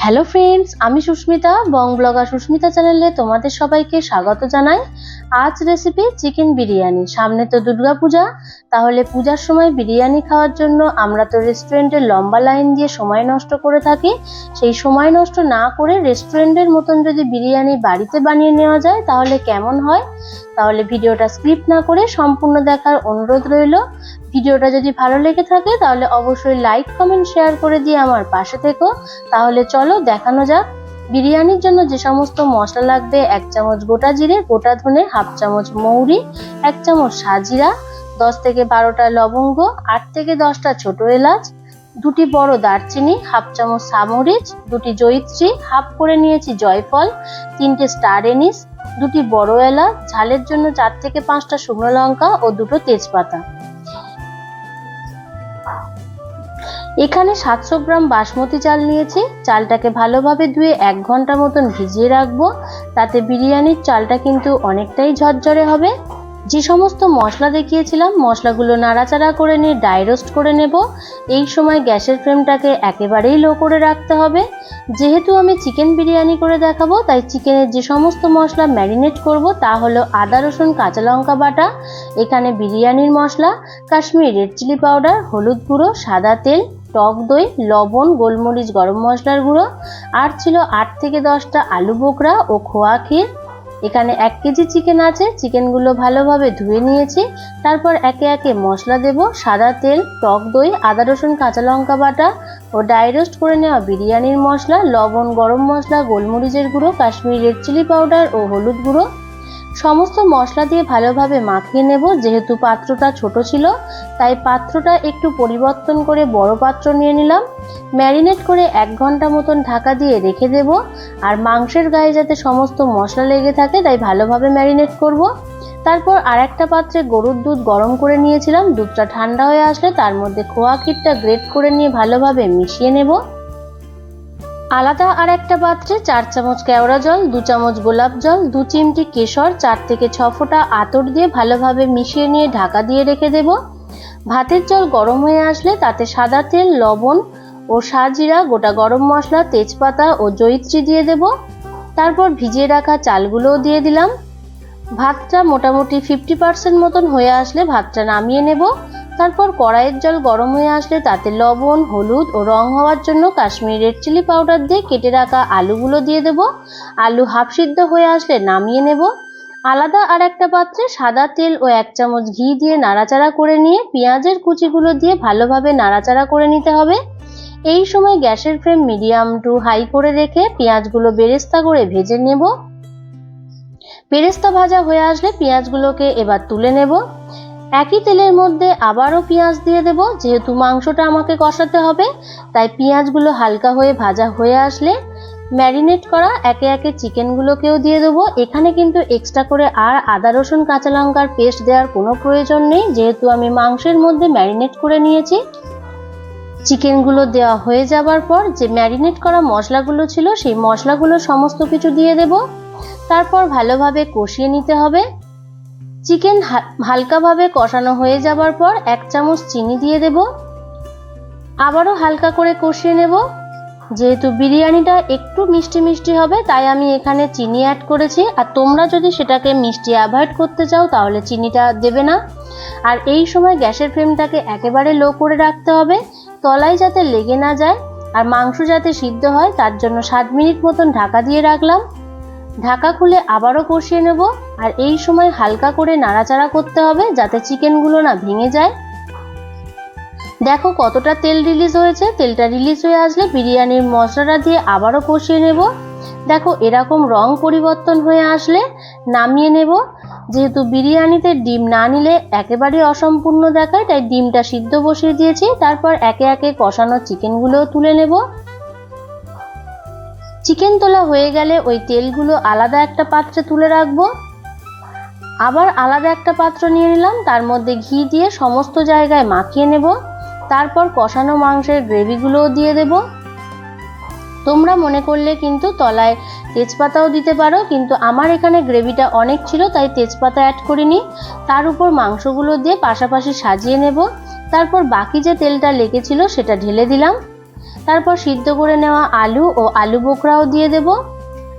Hello friends, আমি সুস্মিতা, বং blogger Susmita চ্যানেলে তোমাদের সবাইকে স্বাগত জানাই। আজ রেসিপি চিকেন বিরিয়ানি। সামনে তো দুর্গাপূজা, তাহলে পূজার সময় বিরিয়ানি খাওয়ার জন্য আমরা তো রেস্টুরেন্টের লম্বা লাইন দিয়ে সময় নষ্ট করে থাকি। সেই সময় নষ্ট না করে রেস্টুরেন্টের মতন যদি বিরিয়ানি বাড়িতে বানিয়ে নেওয়া যায় তাহলে কেমন হয়। তাহলে ভিডিওটা স্কিপ না করে সম্পূর্ণ দেখার অনুরোধ রইল। ভিডিওটা যদি ভালো লেগে থাকে তাহলে অবশ্যই লাইক, কমেন্ট, শেয়ার করে দিয়ে আমার পাশে থেকো। তাহলে চলো দেখানো যাক। বিরিয়ানির জন্য যে সমস্ত মশলা লাগবে: 1 চামচ গোটা জিরে, গোটা ধনে, হাফ চামচ মৌরি, 1 চামচ সাজিরা, 10 থেকে 12টা লবঙ্গ, 8 থেকে 10টা ছোট এলাচ, 2টি বড় দারচিনি, হাফ চামচ সামরিচ, 2টি জয়িত্রী, হাফ করে নিয়েছি জয়ফল, 3টে স্টার এনিস, 2টি বড় এলাচ, ঝালের জন্য 4 থেকে 5টা শুকনো লঙ্কা ও 2টো তেজপাতা। এখানে 700 গ্রাম বাসমতি চাল নিয়েছি। চালটাকে ভালোভাবে ধুয়ে 1 ঘন্টা মতন ভিজিয়ে রাখবো। তাতে বিরিয়ানির চালটা কিন্তু অনেকটাই ঝরঝরে হবে। যে সমস্ত মশলা দেখিয়েছিলাম মশলাগুলো নাড়াচাড়া করে নিয়ে ড্রাই রোস্ট করে নেব। এই সময় গ্যাসের ফ্লেমটাকে একেবারেই লো করে রাখতে হবে। যেহেতু আমি চিকেন বিরিয়ানি করে দেখাবো, তাই চিকেনের যে সমস্ত মশলা ম্যারিনেট করব তা হলো আদা, রসুন, কাঁচা লঙ্কা বাটা, এখানে বিরিয়ানির মশলা, কাশ্মীরি রেড চিলি পাউডার, হলুদ গুঁড়ো, সাদা তেল, টক দই, লবণ, গোলমরিচ, গরম মশলার গুঁড়ো, আর ছিল 8 থেকে 10টা আলু বোখরা ও খোয়া ক্ষীর। এখানে 1 কেজি চিকেন আছে। চিকেনগুলো ভালোভাবে ধুয়ে নিয়েছি। তারপর একে একে মশলা দেব: সাদা তেল, টক দই, আদা, রসুন, কাঁচা লঙ্কা বাটা ও ড্রাই রোস্ট করে নেওয়া বিরিয়ানির মশলা, লবণ, গরম মশলা, গোলমরিচের গুঁড়ো, কাশ্মীরি রেড চিলি পাউডার ও হলুদ গুঁড়ো। সমস্ত মশলা দিয়ে ভালোভাবে মাখিয়ে নেব। যেহেতু পাত্রটা ছোট ছিল তাই পাত্রটা একটু পরিবর্তন করে বড় পাত্র নিয়ে নিলাম। ম্যারিনেট করে 1 ঘন্টা মতন ঢাকা দিয়ে রেখে দেব। আর মাংসের গায়ে যাতে সমস্ত মশলা লেগে থাকে তাই ভালোভাবে ম্যারিনেট করব। তারপর আরেকটা পাত্রে গরুর দুধ গরম করে নিয়েছিলাম। দুধটা ঠান্ডা হয়ে আসলে তার মধ্যে খোয়া ক্ষীরটা গ্রেট করে নিয়ে ভালোভাবে মিশিয়ে নেব। আলাদা আর একটা পাত্রে 4 চামচ কেওড়া জল, 2 চামচ গোলাপ জল, 2 চিমটি কেশর, 4 থেকে 6 ফোঁটা আতর দিয়ে ভালোভাবে মিশিয়ে নিয়ে ঢাকা দিয়ে রেখে দেব। ভাতের জল গরম হয়ে আসলে তাতে সাদা তেল, লবণ ও সাজিরা, গোটা গরম মশলা, তেজপাতা ও জয়িত্রী দিয়ে দেব। তারপর ভিজিয়ে রাখা চালগুলোও দিয়ে দিলাম। ভাতটা মোটামুটি 50% মতন হয়ে আসলে ভাতটা নামিয়ে নেব। তারপর কড়াইয়ের জল গরম হয়ে আসলে তাতে লবণ, হলুদ ও রং হওয়ার জন্য কাশ্মীরি রেড চিলি পাউডার দিয়ে কেটে রাখা আলুগুলো দিয়ে দেব। আলু হাফ সিদ্ধ হয়ে আসলে নামিয়ে নেব। আলাদা আর একটা পাত্রে সাদা তেল ও 1 চামচ ঘি দিয়ে নাড়াচাড়া করে নিয়ে পেঁয়াজের কুচিগুলো দিয়ে ভালোভাবে নাড়াচাড়া করে নিতে হবে। এই সময় গ্যাসের ফ্লেম মিডিয়াম টু হাই করে রেখে পেঁয়াজগুলো বেরেস্তা করে ভেজে নেব। বেরেস্তা ভাজা হয়ে আসলে পেঁয়াজগুলোকে এবার তুলে নেব। একই তেলের মধ্যে আবারও পেঁয়াজ দিয়ে দেব। যেহেতু মাংসটা আমাকে কষাতে হবে তাই পেঁয়াজগুলো হালকা হয়ে ভাজা হয়ে আসলে ম্যারিনেট করা একে একে চিকেনগুলোকেও দিয়ে দেবো। এখানে কিন্তু এক্সট্রা করে আর আদা, রসুন, কাঁচা লঙ্কার পেস্ট দেওয়ার কোনো প্রয়োজন নেই, যেহেতু আমি মাংসের মধ্যে ম্যারিনেট করে নিয়েছি। চিকেনগুলো দেওয়া হয়ে যাবার পর যে ম্যারিনেট করা মশলাগুলো ছিল সেই মশলাগুলো সমস্ত কিছু দিয়ে দেব। তারপর ভালোভাবে কষিয়ে নিতে হবে। চিকেন হালকাভাবে কষানো হয়ে যাবার পর 1 চামচ চিনি দিয়ে দেব। আবারও হালকা করে কষিয়ে নেব। যেহেতু বিরিয়ানিটা একটু মিষ্টি মিষ্টি হবে তাই আমি এখানে চিনি অ্যাড করেছি। আর তোমরা যদি সেটাকে মিষ্টি অ্যাভয়েড করতে চাও তাহলে চিনিটা দেবে না। আর এই সময় গ্যাসের ফ্লেমটাকে একেবারে লো করে রাখতে হবে, তলায় যাতে লেগে না যায় আর মাংস যাতে সিদ্ধ হয়। তার জন্য 7 মিনিট মতন ঢাকা দিয়ে রাখলাম। ঢাকা খুলে আবারও কষিয়ে নেব। আর এই সময় হালকা করে নাড়াচাড়া করতে হবে যাতে চিকেনগুলো না ভেঙে যায়। দেখো কতটা তেল রিলিজ হয়েছে। তেলটা রিলিজ হয়ে আসলে বিরিয়ানির মশলাটা দিয়ে আবারও কষিয়ে নেব। দেখো এরকম রং পরিবর্তন হয়ে আসলে নামিয়ে নেব। যেহেতু বিরিয়ানিতে ডিম না নিলে একেবারেই অসম্পূর্ণ দেখায় তাই ডিমটা সিদ্ধ বসিয়ে দিয়েছি। তারপর একে একে কষানো চিকেনগুলোও তুলে নেব। চিকেন তোলা হয়ে গেলে ওই তেলগুলো আলাদা একটা পাত্রে তুলে রাখবো। আবার আলাদা একটা পাত্র নিয়ে নিলাম, তার মধ্যে ঘি দিয়ে সমস্ত জায়গায় মাখিয়ে নেব। তারপর কষানো মাংসের গ্রেভিগুলোও দিয়ে দেব। তোমরা মনে করলে কিন্তু তলায় তেজপাতাও দিতে পারো, কিন্তু আমার এখানে গ্রেভিটা অনেক ছিল তাই তেজপাতা অ্যাড করিনি। তার উপর মাংসগুলো দিয়ে পাশাপাশি সাজিয়ে নেব। তারপর বাকি যে তেলটা লেগেছিল সেটা ঢেলে দিলাম। তারপর সিদ্ধ করে নেওয়া আলু ও আলু বোখরাও দিয়ে দেব।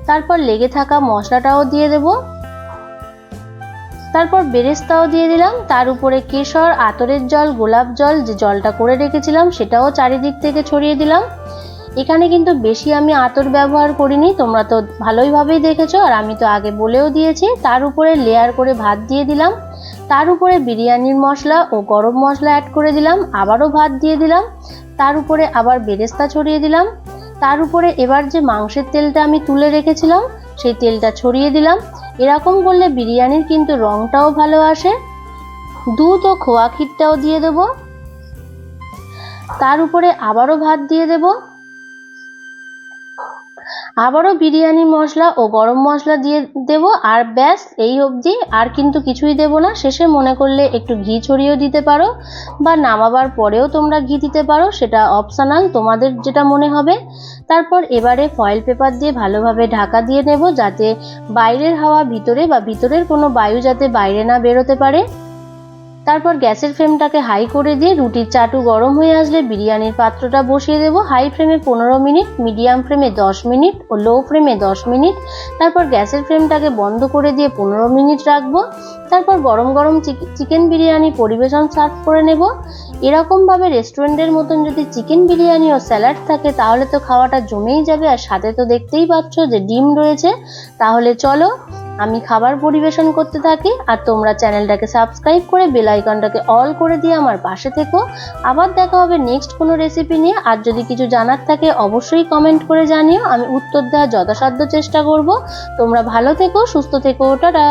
তারপর লেগে থাকা মশলাটাও দিয়ে দেব। তারপর বেরেস্তাও দিয়ে দিলাম। তার উপরে কেশর, আতরের জল, গোলাপ জল যে জলটা করে রেখেছিলাম সেটাও চারিদিক থেকে ছড়িয়ে দিলাম। এখানে কিন্তু বেশি আমি আতর ব্যবহার করিনি, তোমরা তো ভালোইভাবেই দেখেছো, আর আমি তো আগে বলেও দিয়েছি। তার উপরে লেয়ার করে ভাত দিয়ে দিলাম। তার উপরে বিরিয়ানির মশলা ও গরম মশলা অ্যাড করে দিলাম। আবারও ভাত দিয়ে দিলাম। তার উপরে আবার বেরেস্তা ছড়িয়ে দিলাম। তার উপরে এবার যে মাংসের তেলটা আমি তুলে রেখেছিলাম সেই তেলটা ছড়িয়ে দিলাম। এরকম করলে বিরিয়ানির কিন্তু রংটাও ভালো আসে। দুধ ও খোয়া ক্ষীরটাও দিয়ে দেব। তার উপরে আবারও ভাত দিয়ে দেব। আবারও বিরিয়ানি মশলা ও গরম মশলা দিয়ে দেব। আর ব্যাস, এই অবধি, আর কিন্তু কিছুই দেব না। শেষে মনে করলে একটু ঘি ছড়িয়েও দিতে পারো, বা নামাবার পরেও তোমরা ঘি দিতে পারো, সেটা অপশনাল, তোমাদের যেটা মনে হবে। তারপর এবারে ফয়েল পেপার দিয়ে ভালোভাবে ঢাকা দিয়ে নেব, যাতে বাইরের হাওয়া ভিতরে বা ভিতরের কোনো বায়ু যাতে বাইরে না বেরোতে পারে। তারপর গ্যাসের ফ্লেমটাকে হাই করে দিয়ে রুটির চাটু গরম হয়ে আসলে বিরিয়ানির পাত্রটা বসিয়ে দেব। হাই ফ্লেমে 15 মিনিট, মিডিয়াম ফ্লেমে 10 মিনিট ও লো ফ্লেমে 10 মিনিট। তারপর গ্যাসের ফ্লেমটাকে বন্ধ করে দিয়ে 15 মিনিট রাখবো। তারপর গরম গরম চিকেন বিরিয়ানি পরিবেশন সার্ভ করে নেব। এরকমভাবে রেস্টুরেন্টের মতন যদি চিকেন বিরিয়ানি ও স্যালাড থাকে তাহলে তো খাওয়াটা জমেই যাবে। আর সাথে তো দেখতেই পাচ্ছ যে ডিম রয়েছে। তাহলে চলো আমি খাবার পরিবেশন করতে থাকি, আর তোমরা চ্যানেলটাকে সাবস্ক্রাইব করে বেল আইকনটাকে অল করে দিয়ে আমার পাশে থেকো। আবার দেখা হবে নেক্সট কোনো রেসিপি নিয়ে। আর যদি কিছু জানার থাকে অবশ্যই কমেন্ট করে জানিও, আমি উত্তর দেওয়ার যথাসাধ্য চেষ্টা করব। তোমরা ভালো থেকো, সুস্থ থেকো, টাটা।